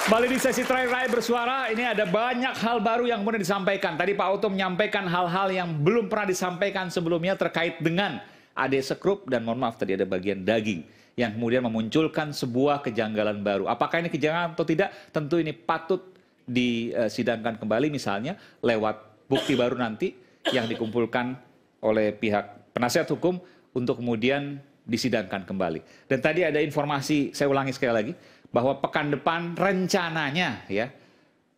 Kembali di sesi terakhir Rakyat Bersuara, ini ada banyak hal baru yang kemudian disampaikan. Tadi Pak Oto menyampaikan hal-hal yang belum pernah disampaikan sebelumnya terkait dengan AD Sekrup dan mohon maaf tadi ada bagian daging yang kemudian memunculkan sebuah kejanggalan baru. Apakah ini kejanggalan atau tidak? Tentu ini patut disidangkan kembali misalnya lewat bukti baru nanti yang dikumpulkan oleh pihak penasihat hukum untuk kemudian disidangkan kembali. Dan tadi ada informasi, saya ulangi sekali lagi, bahwa pekan depan rencananya ya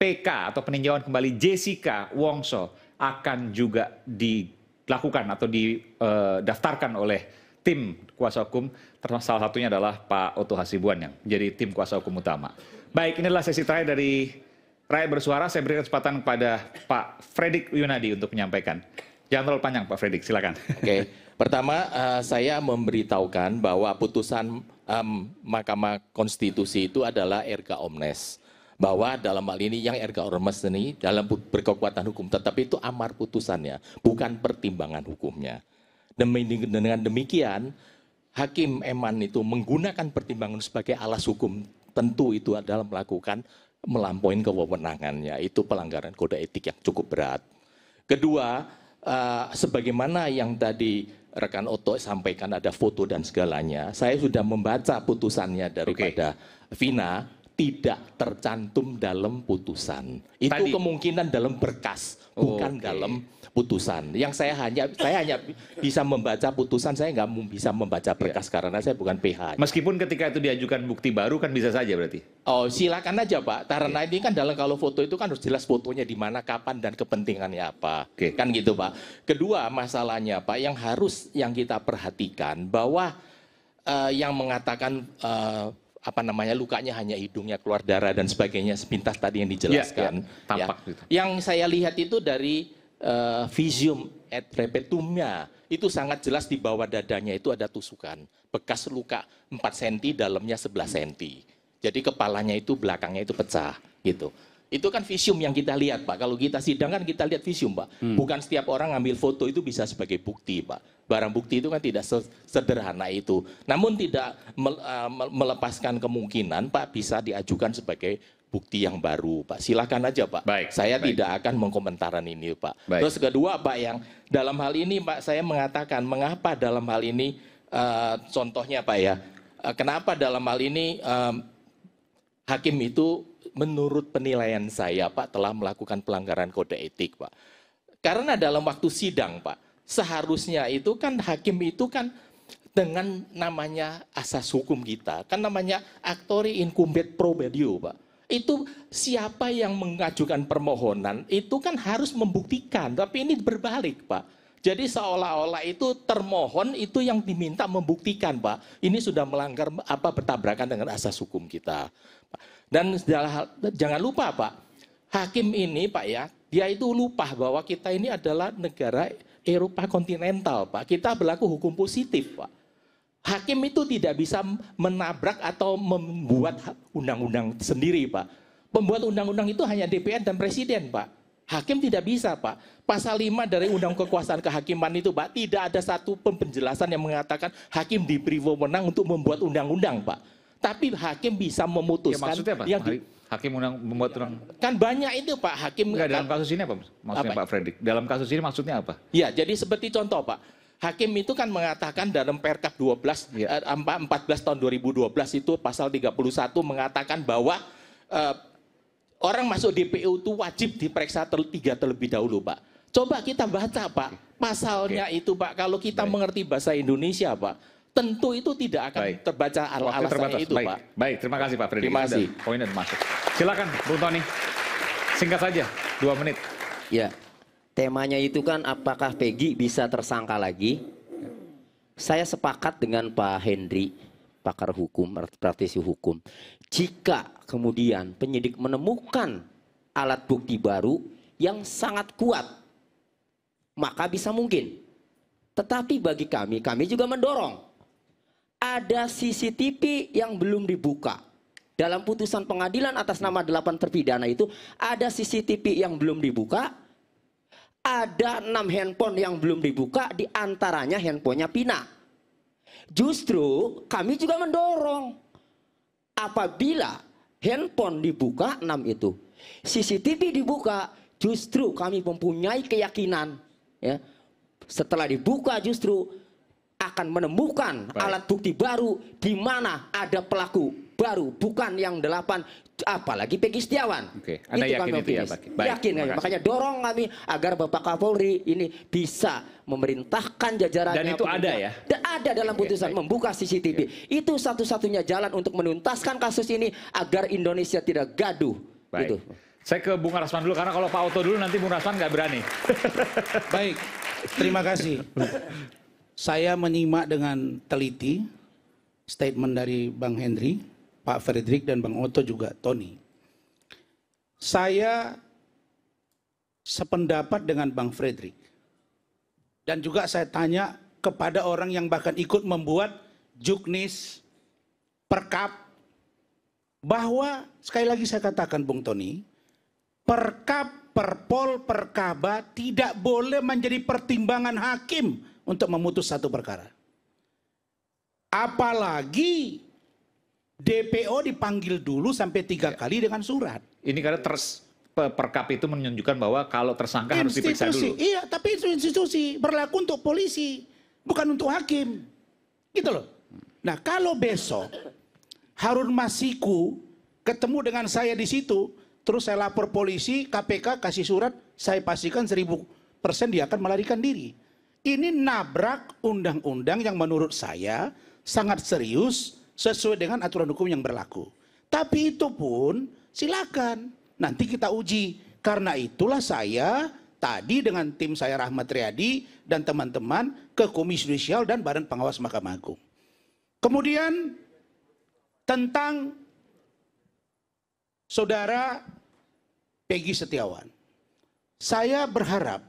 PK atau peninjauan kembali Jessica Wongso akan juga dilakukan atau didaftarkan oleh tim kuasa hukum, termasuk salah satunya adalah Pak Oto Hasibuan yang menjadi tim kuasa hukum utama. Baik, inilah sesi terakhir dari Rakyat Bersuara. Saya berikan kesempatan kepada Pak Fredrik Yunadi untuk menyampaikan. Jangan terlalu panjang Pak Fredrik, silakan. Oke, pertama saya memberitahukan bahwa putusan Mahkamah Konstitusi itu adalah erga omnes. Bahwa dalam hal ini yang erga omnes ini dalam berkekuatan hukum, tetapi itu amar putusannya, bukan pertimbangan hukumnya. Dengan demikian, Hakim Eman itu menggunakan pertimbangan sebagai alas hukum, tentu itu adalah melampaui kewenangannya. Itu pelanggaran kode etik yang cukup berat. Kedua, sebagaimana yang tadi rekan Oto sampaikan ada foto dan segalanya, saya sudah membaca putusannya daripada Vina, tidak tercantum dalam putusan. Itu tadi kemungkinan dalam berkas, bukan dalam putusan. Yang saya hanya bisa membaca putusan, saya nggak bisa membaca berkas karena saya bukan PH. Meskipun ketika itu diajukan bukti baru kan bisa saja berarti. Oh, silakan aja Pak. Karena ini kan dalam kalau foto itu kan harus jelas fotonya di mana, kapan dan kepentingannya apa. Kan gitu Pak. Kedua masalahnya Pak yang kita perhatikan bahwa yang mengatakan lukanya hanya hidungnya keluar darah dan sebagainya sepintas tadi yang dijelaskan. Tampak gitu. Yang saya lihat itu dari visium et repetumnya itu sangat jelas di bawah dadanya itu ada tusukan, bekas luka 4 cm, dalamnya 11 cm. Jadi kepalanya itu belakangnya itu pecah gitu. Itu kan visium yang kita lihat Pak. Kalau kita sidang kan kita lihat visium Pak. Bukan setiap orang ngambil foto itu bisa sebagai bukti Pak. Barang bukti itu kan tidak sederhana itu. Namun tidak melepaskan kemungkinan Pak bisa diajukan sebagai bukti yang baru Pak. Silakan aja Pak. Saya tidak akan mengkomentaran ini Pak. Terus kedua Pak, yang dalam hal ini Pak saya mengatakan mengapa dalam hal ini contohnya Pak ya. Kenapa dalam hal ini hakim itu menurut penilaian saya Pak telah melakukan pelanggaran kode etik Pak. Karena dalam waktu sidang Pak, seharusnya itu kan hakim itu kan dengan namanya asas hukum kita, kan namanya actori incumbet probadio Pak. Itu siapa yang mengajukan permohonan itu kan harus membuktikan, tapi ini berbalik Pak. Jadi seolah-olah itu termohon itu yang diminta membuktikan Pak. Ini sudah melanggar bertabrakan dengan asas hukum kita. Dan jangan lupa Pak, hakim ini Pak ya, dia itu lupa bahwa kita ini adalah negara Eropa kontinental Pak. Kita berlaku hukum positif Pak. Hakim itu tidak bisa menabrak atau membuat undang-undang sendiri Pak. Pembuat undang-undang itu hanya DPR dan Presiden Pak. Hakim tidak bisa Pak. Pasal 5 dari Undang Kekuasaan Kehakiman itu Pak, tidak ada satu penjelasan yang mengatakan hakim diberi wewenang untuk membuat undang-undang Pak. Tapi hakim bisa memutuskan. Ya, maksudnya apa? Hakim membuat undang. Kan banyak itu Pak hakim. Enggak, dalam kasus ini apa maksudnya Pak Fredrik? Dalam kasus ini maksudnya apa? Ya, jadi seperti contoh Pak. Hakim itu kan mengatakan dalam Perkap 14 tahun 2012 itu pasal 31 mengatakan bahwa orang masuk DPO itu wajib diperiksa terlebih dahulu Pak. Coba kita baca Pak pasalnya itu Pak. Kalau kita mengerti bahasa Indonesia Pak, tentu itu tidak akan terbaca alasannya itu Pak. Baik, terima kasih Pak Fredrik. Terima kasih. Poinnya masuk. Silakan Bung Tony. Singkat saja, 2 menit. Ya. Temanya itu kan apakah Peggy bisa tersangka lagi? Saya sepakat dengan Pak Hendri, pakar hukum, praktisi hukum. Jika kemudian penyidik menemukan alat bukti baru yang sangat kuat, maka bisa mungkin. Tetapi bagi kami juga mendorong. Ada CCTV yang belum dibuka. Dalam putusan pengadilan atas nama 8 terpidana itu, ada CCTV yang belum dibuka. Ada 6 handphone yang belum dibuka, diantaranya handphonenya Pina. Justru kami juga mendorong apabila handphone dibuka 6 itu, CCTV dibuka, justru kami mempunyai keyakinan ya, setelah dibuka justru akan menemukan alat bukti baru di mana ada pelaku baru, bukan yang 8, apalagi Peggy Setiawan. Oke, Anda itu yakin kami itu ya, optimis. Pak? Baik, Yakin kami. Makanya dorong kami agar Bapak Kapolri ini bisa memerintahkan jajarannya. Dan itu ada ya? Dan ada dalam putusan membuka CCTV. Itu satu-satunya jalan untuk menuntaskan kasus ini agar Indonesia tidak gaduh. Baik. Gitu. Saya ke Bung Rasman dulu, karena kalau Pak Oto dulu nanti Bung Rasman nggak berani. Baik, terima kasih. Saya menyimak dengan teliti statement dari Bang Henry, Pak Fredrik, dan Bang Oto juga, Tony. Saya sependapat dengan Bang Fredrik. Dan juga saya tanya kepada orang yang bahkan ikut membuat juknis, perkap, bahwa sekali lagi saya katakan Bung Tony, perkap, perpol, perkaba tidak boleh menjadi pertimbangan hakim untuk memutus satu perkara. Apalagi DPO dipanggil dulu sampai 3 kali dengan surat. Ini karena perkap itu menunjukkan bahwa kalau tersangka harus diperiksa dulu. Iya, tapi itu institusi, berlaku untuk polisi, bukan untuk hakim. Gitu loh. Nah, kalau besok Harun Masiku ketemu dengan saya di situ, terus saya lapor polisi, KPK kasih surat, saya pastikan 1000% dia akan melarikan diri. Ini nabrak undang-undang yang menurut saya sangat serius sesuai dengan aturan hukum yang berlaku. Tapi itu pun silakan, nanti kita uji. Karena itulah saya tadi dengan tim saya Rahmat Riyadi dan teman-teman ke Komisi Yudisial dan Badan Pengawas Mahkamah Agung. Kemudian tentang saudara Peggy Setiawan. Saya berharap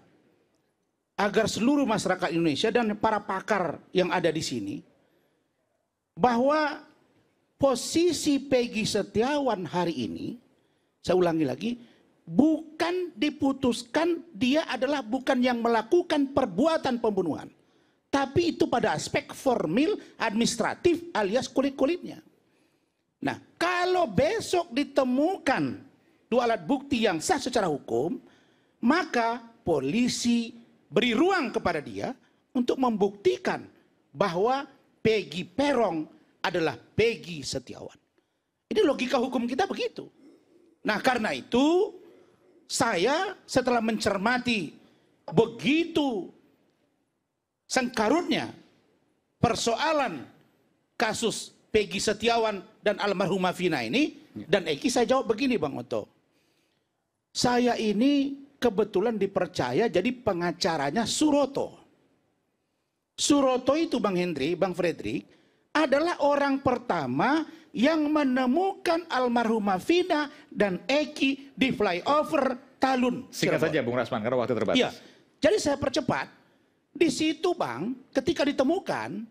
agar seluruh masyarakat Indonesia dan para pakar yang ada di sini, bahwa posisi Peggy Setiawan hari ini, saya ulangi lagi, bukan diputuskan dia adalah bukan yang melakukan perbuatan pembunuhan. Tapi itu pada aspek formil administratif alias kulit-kulitnya. Nah, kalau besok ditemukan 2 alat bukti yang sah secara hukum, maka polisi beri ruang kepada dia untuk membuktikan bahwa Peggy Peron adalah Peggy Setiawan. Ini logika hukum kita begitu. Nah, karena itu saya setelah mencermati begitu sengkarutnya persoalan kasus Peggy Setiawan dan almarhumah Vina ini, dan Eki, saya jawab begini Bang Oto. Saya ini kebetulan dipercaya jadi pengacaranya Suroto. Suroto itu Bang Henry, Bang Fredrik, adalah orang pertama yang menemukan almarhumah Vina dan Eki di flyover Talun. Singkat saja Bung Rasman, karena waktu terbatas. Iya, jadi saya percepat. Di situ Bang, ketika ditemukan,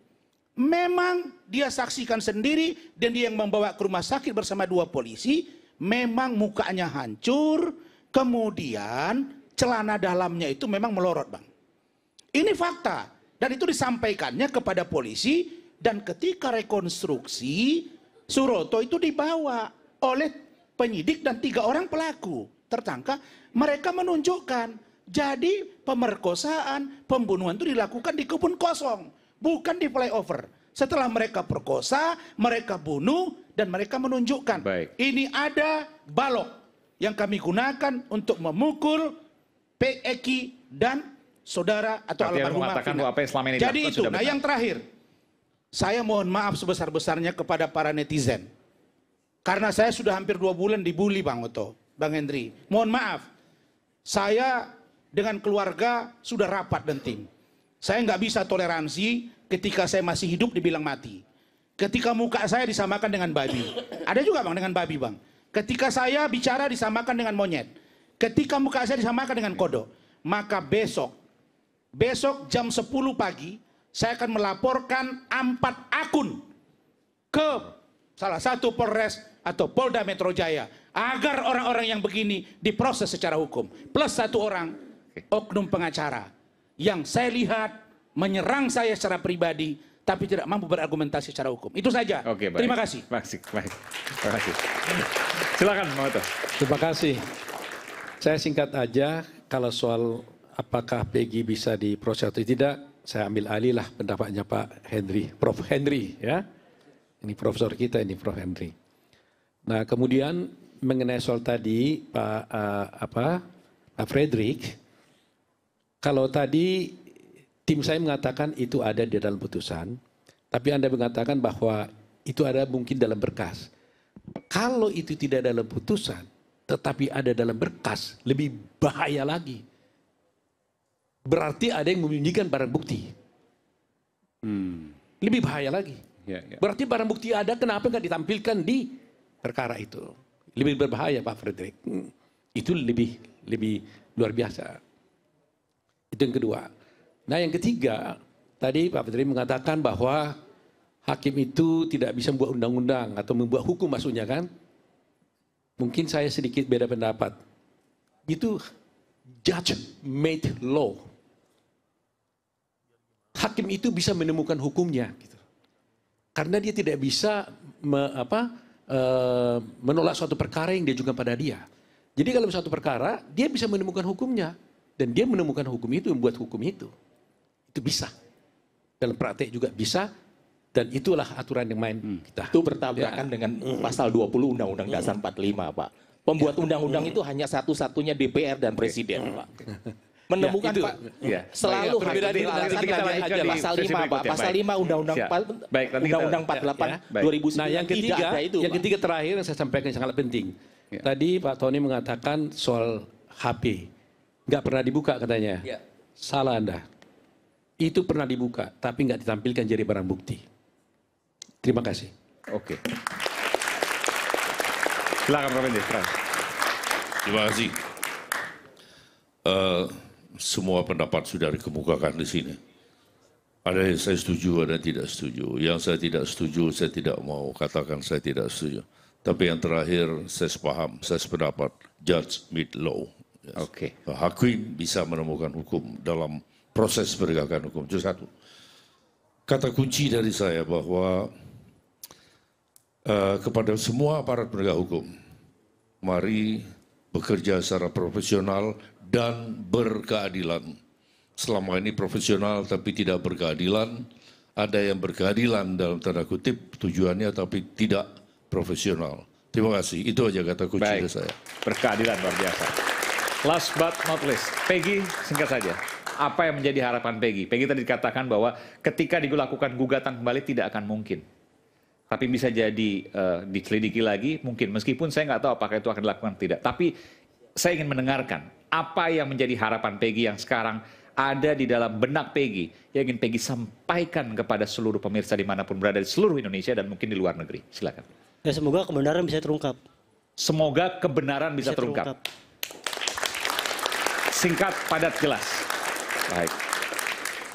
memang dia saksikan sendiri dan dia yang membawa ke rumah sakit bersama 2 polisi, memang mukanya hancur, kemudian celana dalamnya itu memang melorot Bang. Ini fakta dan itu disampaikannya kepada polisi, dan ketika rekonstruksi Suroto itu dibawa oleh penyidik dan 3 orang pelaku tertangkap, mereka menunjukkan jadi pemerkosaan, pembunuhan itu dilakukan di kebun kosong, bukan di flyover. Setelah mereka perkosa, mereka bunuh, dan mereka menunjukkan ini ada balok yang kami gunakan untuk memukul Eki dan saudara atau almarhumah Vina. Jadi itu, nah yang terakhir, saya mohon maaf sebesar-besarnya kepada para netizen. Karena saya sudah hampir 2 bulan dibully Bang Oto, Bang Henry. Mohon maaf, saya dengan keluarga sudah rapat dan tim. Saya nggak bisa toleransi ketika saya masih hidup dibilang mati. Ketika muka saya disamakan dengan babi. Ada juga Bang dengan babi Bang. Ketika saya bicara disamakan dengan monyet. Ketika muka saya disamakan dengan kodok. Maka besok jam 10 pagi, saya akan melaporkan 4 akun ke salah satu Polres atau Polda Metro Jaya. Agar orang-orang yang begini diproses secara hukum. Plus 1 orang, oknum pengacara. Yang saya lihat menyerang saya secara pribadi tapi tidak mampu berargumentasi secara hukum. Itu saja. Oke, baik. Terima kasih. Baik. Terima kasih. Silakan, Bang Oto. Terima kasih. Saya singkat aja, kalau soal apakah Peggy bisa diproses atau tidak, saya ambil alih lah pendapatnya Pak Henry, Prof. Henry ya. Ini profesor kita ini Prof. Henry. Nah, kemudian mengenai soal tadi Pak Frederick, kalau tadi tim saya mengatakan itu ada di dalam putusan, tapi Anda mengatakan bahwa itu ada mungkin dalam berkas. Kalau itu tidak dalam putusan, tetapi ada dalam berkas, lebih bahaya lagi. Berarti ada yang menyembunyikan barang bukti. Lebih bahaya lagi. Berarti barang bukti ada, kenapa nggak ditampilkan di perkara itu? Lebih berbahaya Pak Frederick. Itu lebih luar biasa. Itu yang kedua. Nah yang ketiga, tadi Pak Frederick mengatakan bahwa hakim itu tidak bisa membuat undang-undang atau membuat hukum maksudnya kan. Mungkin saya sedikit beda pendapat. Itu judge made law. Hakim itu bisa menemukan hukumnya. Gitu. Karena dia tidak bisa menolak suatu perkara yang diajukan pada dia. Jadi kalau suatu perkara, dia bisa menemukan hukumnya. Dan dia menemukan hukum itu, membuat hukum itu. Itu bisa. Dalam praktek juga bisa. Dan itulah aturan yang main kita. Itu bertabrakan dengan pasal 20 Undang-Undang Dasar 45, Pak. Pembuat undang-undang itu hanya satu-satunya DPR dan Presiden, Pak. Menemukan itu, Pak, selalu perbedaan itu nanti kita lanjutkan di pasal 5, Pak. Pasal 5 Undang-Undang 48 2009 Nah yang ketiga, tidak ada itu, yang Pak. ketiga terakhir yang saya sampaikan yang sangat penting. Tadi Pak Tony mengatakan soal HP. Nggak pernah dibuka katanya. Salah Anda. Itu pernah dibuka, tapi nggak ditampilkan jadi barang bukti. Terima kasih. Oke. Silakan Prof. Henry. Terima kasih. Semua pendapat sudah dikemukakan di sini. Ada yang saya setuju, ada yang tidak setuju. Yang saya tidak setuju, saya tidak mau katakan saya tidak setuju. Tapi yang terakhir, saya sepaham, saya sependapat, judge made law. Yes. Oke. Hakim bisa menemukan hukum dalam proses penegakan hukum. Itu satu. Kata kunci dari saya bahwa kepada semua aparat penegak hukum, mari bekerja secara profesional dan berkeadilan. Selama ini profesional tapi tidak berkeadilan, ada yang berkeadilan dalam tanda kutip tujuannya tapi tidak profesional. Terima kasih, itu aja kata kunci dari saya. Berkeadilan luar biasa. Last but not least, Peggy singkat saja. Apa yang menjadi harapan Peggy? Peggy tadi dikatakan bahwa ketika dilakukan gugatan kembali tidak akan mungkin. Tapi bisa jadi diselidiki lagi, mungkin. Meskipun saya nggak tahu apakah itu akan dilakukan atau tidak. Tapi saya ingin mendengarkan apa yang menjadi harapan Peggy yang sekarang ada di dalam benak Peggy. Yang ingin Peggy sampaikan kepada seluruh pemirsa dimanapun berada di seluruh Indonesia dan mungkin di luar negeri. Silakan. Ya semoga kebenaran bisa terungkap. Semoga kebenaran bisa terungkap. Singkat, padat, jelas. Baik.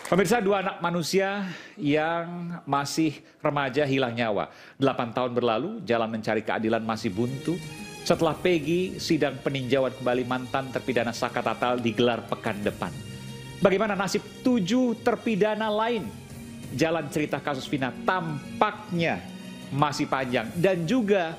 Pemirsa, 2 anak manusia yang masih remaja hilang nyawa. 8 tahun berlalu, jalan mencari keadilan masih buntu. Setelah Peggy, sidang peninjauan kembali mantan terpidana Saka Tatal digelar pekan depan. Bagaimana nasib 7 terpidana lain? Jalan cerita kasus Vina tampaknya masih panjang. Dan juga